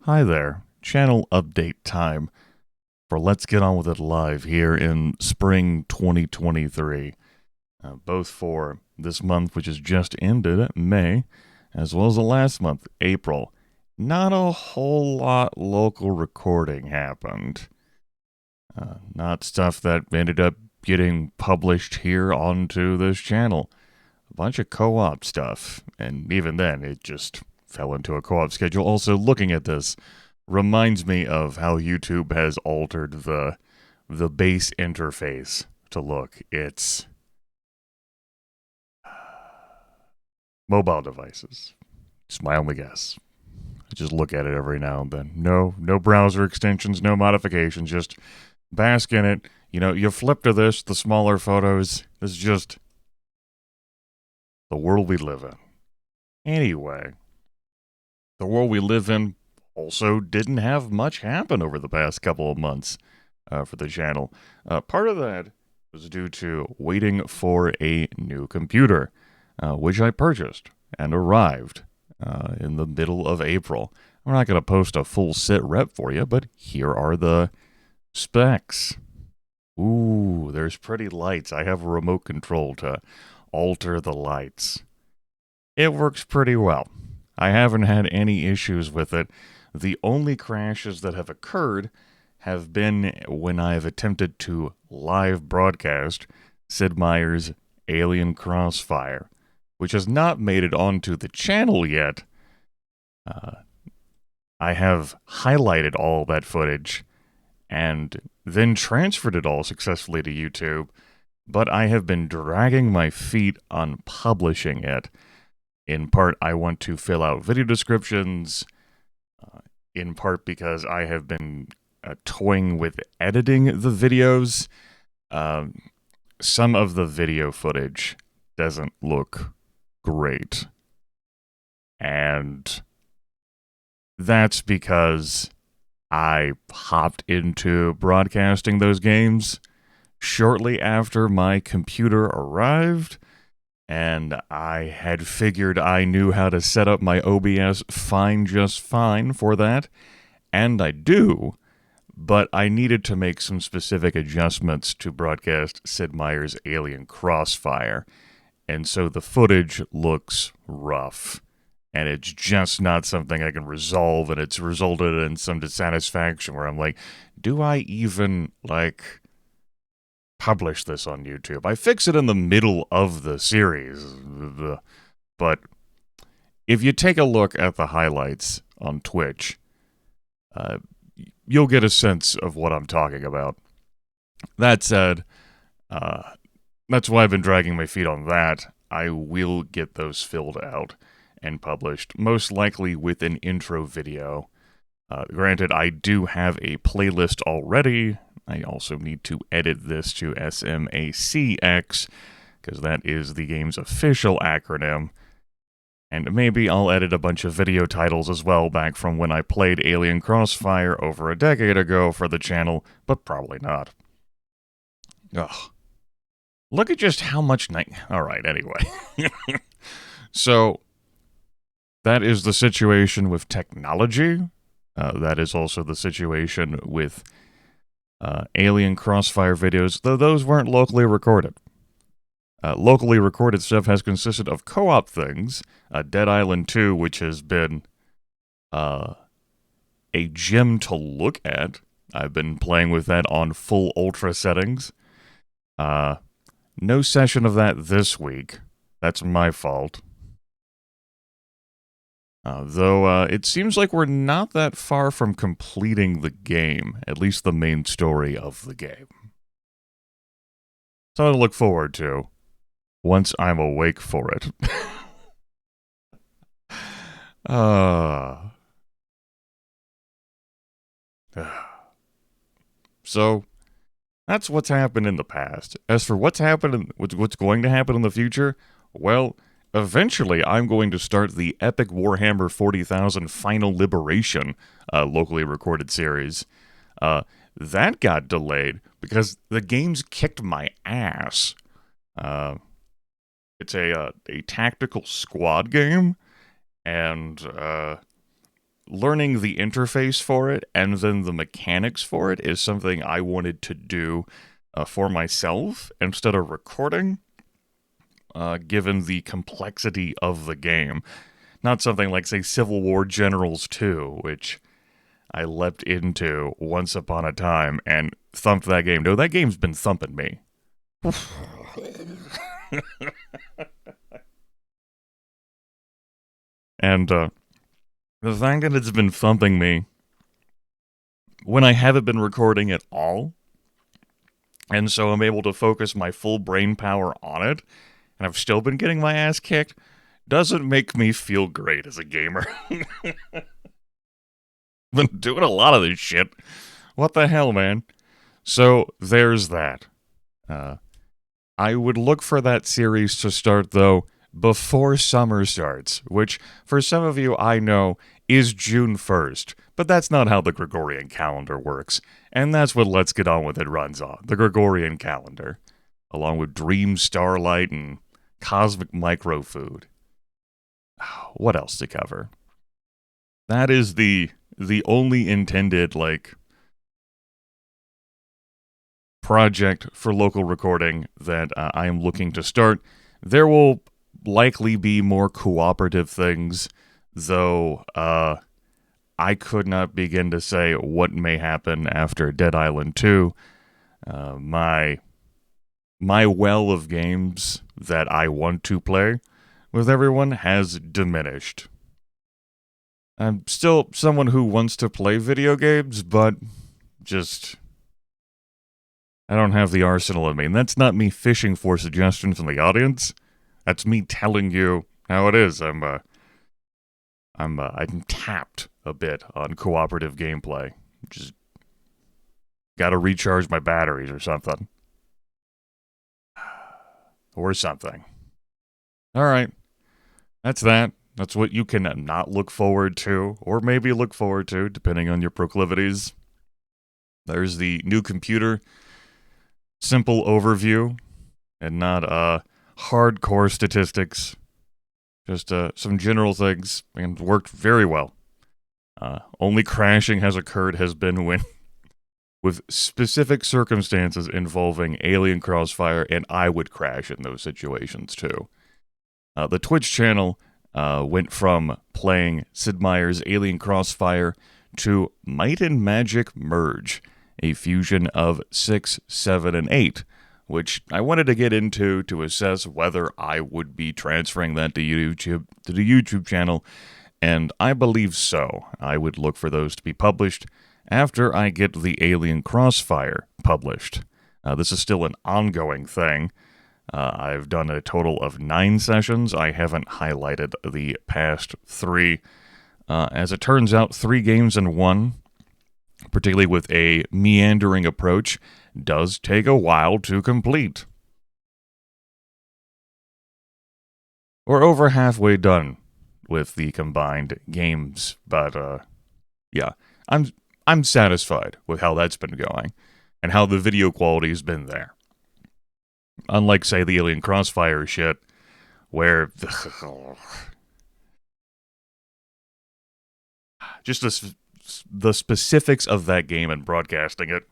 Hi there, channel update time for Let's Get On With It Live here in spring 2023, both for this month, which has just ended, May, as well as the last month, April. Not a whole lot local recording happened. Not stuff that ended up getting published here onto this channel. A bunch of co-op stuff, and even then, it just fell into a co-op schedule. Also, looking at this reminds me of how YouTube has altered the base interface to look. It's mobile devices. It's my only guess. I just look at it every now and then. No browser extensions, no modifications, just bask in it. You know, you flip to this, the smaller photos. This is just the world we live in. Anyway, the world we live in also didn't have much happen over the past couple of months for the channel. Part of that was due to waiting for a new computer, which I purchased and arrived in the middle of April. I'm not going to post a full sit rep for you, but here are the specs. Ooh, there's pretty lights. I have a remote control to alter the lights. It works pretty well. I haven't had any issues with it. The only crashes that have occurred have been when I've attempted to live broadcast Sid Meier's Alien Crossfire, which has not made it onto the channel yet. I have highlighted all that footage and then transferred it all successfully to YouTube, but I have been dragging my feet on publishing it. In part, I want to fill out video descriptions, in part because I have been toying with editing the videos. Some of the video footage doesn't look great. And that's because I hopped into broadcasting those games shortly after my computer arrived, and I had figured I knew how to set up my OBS just fine for that, and I do, but I needed to make some specific adjustments to broadcast Sid Meier's Alien Crossfire, and so the footage looks rough, and it's just not something I can resolve, and it's resulted in some dissatisfaction where I'm like, do I even, publish this on YouTube? I fix it in the middle of the series, but if you take a look at the highlights on Twitch, you'll get a sense of what I'm talking about. That said, that's why I've been dragging my feet on that. I will get those filled out and published, most likely with an intro video. Granted, I do have a playlist already. I also need to edit this to SMACX, because that is the game's official acronym. And maybe I'll edit a bunch of video titles as well back from when I played Alien Crossfire over a decade ago for the channel, but probably not. Ugh. Look at just how much Alright, anyway. So, that is the situation with technology. That is also the situation with Alien Crossfire videos, though those weren't locally recorded. Locally recorded stuff has consisted of co-op things, Dead Island 2, which has been a gem to look at. I've been playing with that on full ultra settings. No session of that this week. That's my fault. Though it seems like we're not that far from completing the game, at least the main story of the game. Something to look forward to once I'm awake for it. So, that's what's happened in the past. As for what's going to happen in the future, well, eventually I'm going to start the Epic Warhammer 40,000 Final Liberation locally recorded series. That got delayed because the game's kicked my ass. It's a tactical squad game, and learning the interface for it and then the mechanics for it is something I wanted to do for myself instead of recording, given the complexity of the game. Not something like, say, Civil War Generals 2, which I leapt into once upon a time and thumped that game. No, that game's been thumping me. And the fact that it's been thumping me when I haven't been recording at all, and so I'm able to focus my full brain power on it, and I've still been getting my ass kicked, doesn't make me feel great as a gamer. Been doing a lot of this shit. What the hell, man? So there's that. I would look for that series to start, though, before summer starts, which, for some of you I know, is June 1st. But that's not how the Gregorian calendar works. And that's what Let's Get On With It runs on, the Gregorian calendar. Along with Dream Starlight and Cosmic Microfood. What else to cover? That is the only intended, project for local recording that I am looking to start. There will likely be more cooperative things, though I could not begin to say what may happen after Dead Island 2. My well of games that I want to play with everyone has diminished. I'm still someone who wants to play video games, but just I don't have the arsenal in me. And that's not me fishing for suggestions from the audience. That's me telling you how it is. I'm tapped a bit on cooperative gameplay. Just gotta recharge my batteries or something. Or something. Alright. That's that. That's what you can not look forward to, or maybe look forward to, depending on your proclivities. There's the new computer. Simple overview, and not hardcore statistics. Just some general things, and worked very well. Only crashing has been when with specific circumstances involving alien crossfire, and I would crash in those situations too. The Twitch channel went from playing Sid Meier's Alien Crossfire to Might and Magic Merge, a fusion of 6, 7, and 8, which I wanted to get into to assess whether I would be transferring that to the YouTube channel, and I believe so. I would look for those to be published after I get the Alien Crossfire published. This is still an ongoing thing. I've done a total of 9 sessions. I haven't highlighted the past 3. As it turns out, 3 games in 1, particularly with a meandering approach, does take a while to complete. We're over halfway done with the combined games, but yeah, I'm satisfied with how that's been going and how the video quality's been there. Unlike, say, the Alien Crossfire shit, where just the specifics of that game and broadcasting it,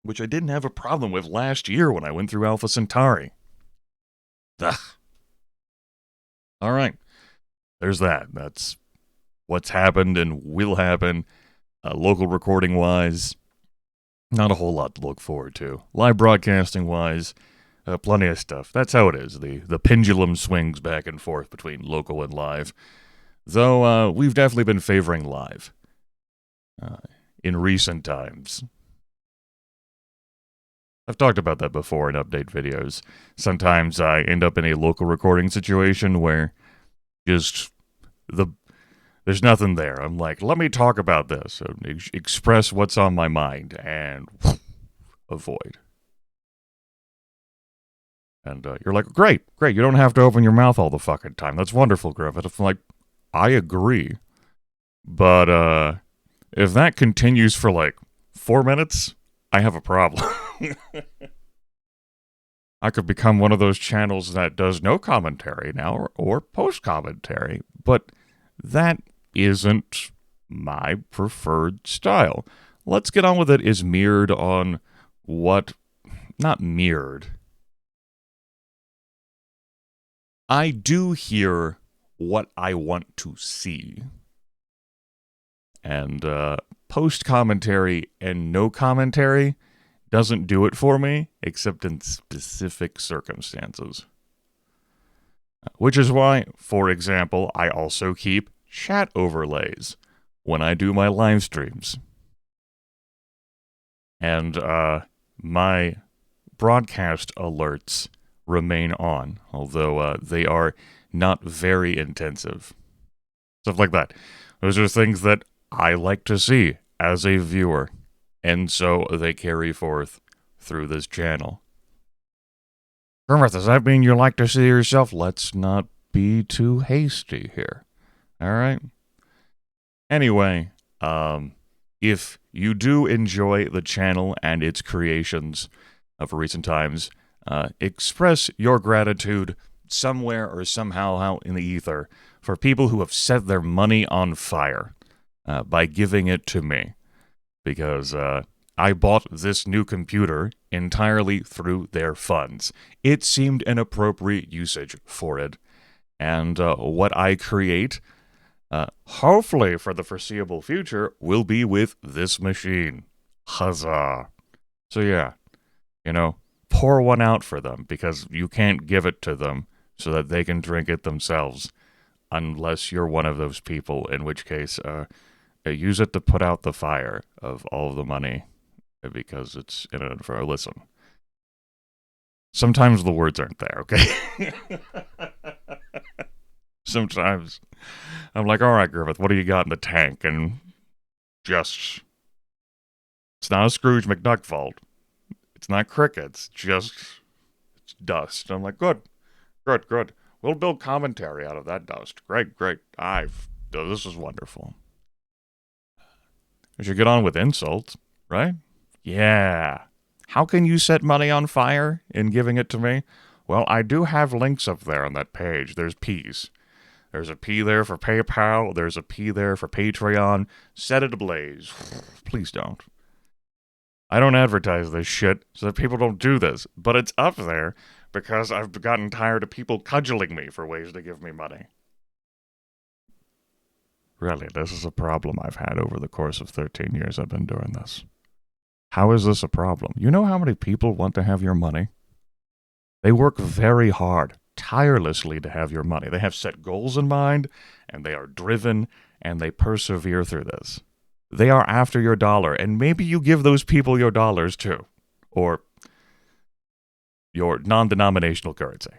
which I didn't have a problem with last year when I went through Alpha Centauri. Ugh. All right, there's that. That's what's happened and will happen, local recording-wise. Not a whole lot to look forward to. Live broadcasting-wise, plenty of stuff. That's how it is. The pendulum swings back and forth between local and live. Though we've definitely been favoring live in recent times. I've talked about that before in update videos. Sometimes I end up in a local recording situation where just there's nothing there. I'm like, let me talk about this. Express what's on my mind and avoid. And you're like, great. You don't have to open your mouth all the fucking time. That's wonderful, Grimith. I'm like, I agree. But if that continues for 4 minutes, I have a problem. I could become one of those channels that does no commentary now or post commentary, but that isn't my preferred style. Let's Get On With It is mirrored on what... Not mirrored. I do hear what I want to see. And post-commentary and no commentary doesn't do it for me, except in specific circumstances. Which is why, for example, I also keep chat overlays when I do my live streams. And my broadcast alerts remain on, although they are not very intensive. Stuff like that. Those are things that I like to see as a viewer, and so they carry forth through this channel. Grimith, does that mean you like to see yourself? Let's not be too hasty here. Alright? Anyway, if you do enjoy the channel and its creations of recent times, express your gratitude somewhere or somehow out in the ether for people who have set their money on fire by giving it to me. Because I bought this new computer entirely through their funds. It seemed an appropriate usage for it. And what I create, hopefully for the foreseeable future, will be with this machine. Huzzah. So yeah, pour one out for them, because you can't give it to them so that they can drink it themselves, unless you're one of those people, in which case, use it to put out the fire of all of the money, because it's in it for a listen. Sometimes the words aren't there, okay? Sometimes I'm like, all right, Grimith, what do you got in the tank? And just, it's not a Scrooge McDuck fault. It's not crickets, it's dust. I'm like, good. We'll build commentary out of that dust. Great. This is wonderful. We should get on with insults, right? Yeah. How can you set money on fire in giving it to me? Well, I do have links up there on that page. There's P's. There's a P there for PayPal. There's a P there for Patreon. Set it ablaze. Please don't. I don't advertise this shit so that people don't do this, but it's up there because I've gotten tired of people cudgeling me for ways to give me money. Really, this is a problem I've had over the course of 13 years I've been doing this. How is this a problem? You know how many people want to have your money? They work very hard, tirelessly to have your money. They have set goals in mind, and they are driven, and they persevere through this. They are after your dollar, and maybe you give those people your dollars too, or your non-denominational currency,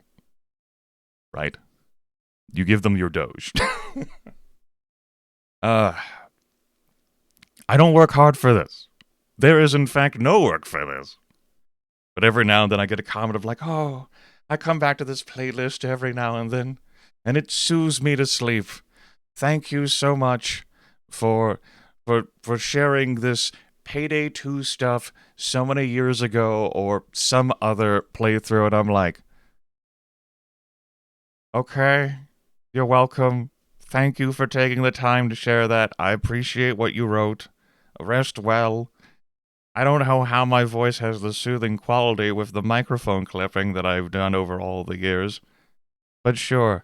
right? You give them your Doge. I don't work hard for this. There is, in fact, no work for this. But every now and then I get a comment of like, oh, I come back to this playlist every now and then, and it soothes me to sleep. Thank you so much for sharing this Payday 2 stuff so many years ago or some other playthrough. And I'm like, okay, you're welcome. Thank you for taking the time to share that. I appreciate what you wrote. Rest well. I don't know how my voice has the soothing quality with the microphone clipping that I've done over all the years. But sure,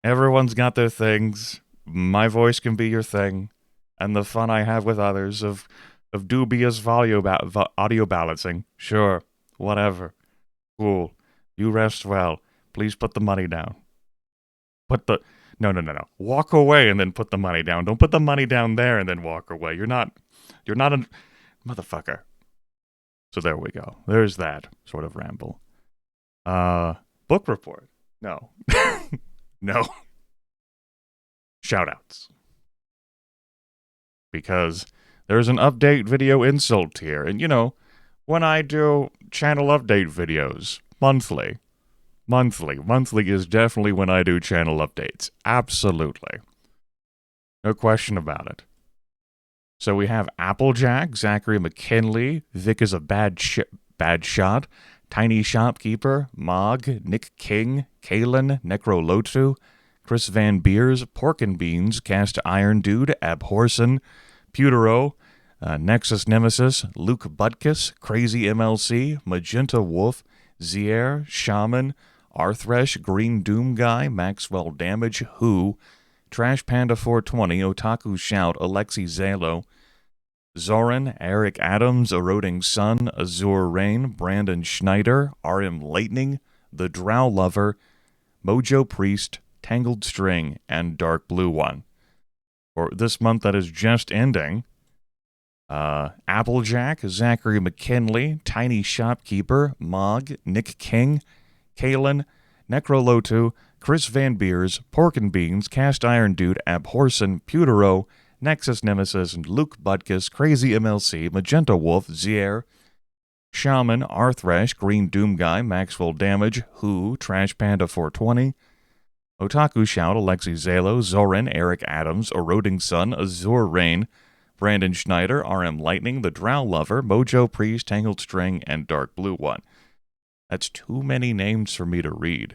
everyone's got their things. My voice can be your thing. And the fun I have with others of dubious audio balancing. Sure, whatever. Cool. You rest well. Please put the money down. No. Walk away and then put the money down. Don't put the money down there and then walk away. You're not a motherfucker. So there we go. There's that sort of ramble. Book report. No. No. Shoutouts. Because there's an update video insult tier. And when I do channel update videos, monthly is definitely when I do channel updates. Absolutely. No question about it. So we have Applejack, Zachary McKinley, Vic is a bad shot, Tiny Shopkeeper, Mog, Nick King, Kalen, Necrolotu, Chris Van Beers, Pork and Beans, Cast Iron Dude, Abhorsen, Putero, Nexus Nemesis, Luke Butkus, Crazy MLC, Magenta Wolf, Zier, Shaman, Arthresh, Green Doom Guy, Maxwell Damage, Who, Trash Panda 420, Otaku Shout, Alexi Zalo, Zoran, Eric Adams, Eroding Sun, Azure Rain, Brandon Schneider, RM Lightning, The Drow Lover, Mojo Priest, Tangled String, and Dark Blue One. For this month that is just ending, Applejack, Zachary McKinley, Tiny Shopkeeper, Mog, Nick King, Kalen, Necrolotu, Chris Van Beers, Pork and Beans, Cast Iron Dude, Abhorsen, Putero, Nexus Nemesis, and Luke Butkus, Crazy MLC, Magenta Wolf, Zier, Shaman, Arthresh, Green Doom Guy, Maxwell Damage, Who, Trash Panda 420, Otaku Shout, Alexi Zalo, Zoran, Eric Adams, Eroding Sun, Azure Rain, Brandon Schneider, RM Lightning, The Drow Lover, Mojo Priest, Tangled String, and Dark Blue One. That's too many names for me to read.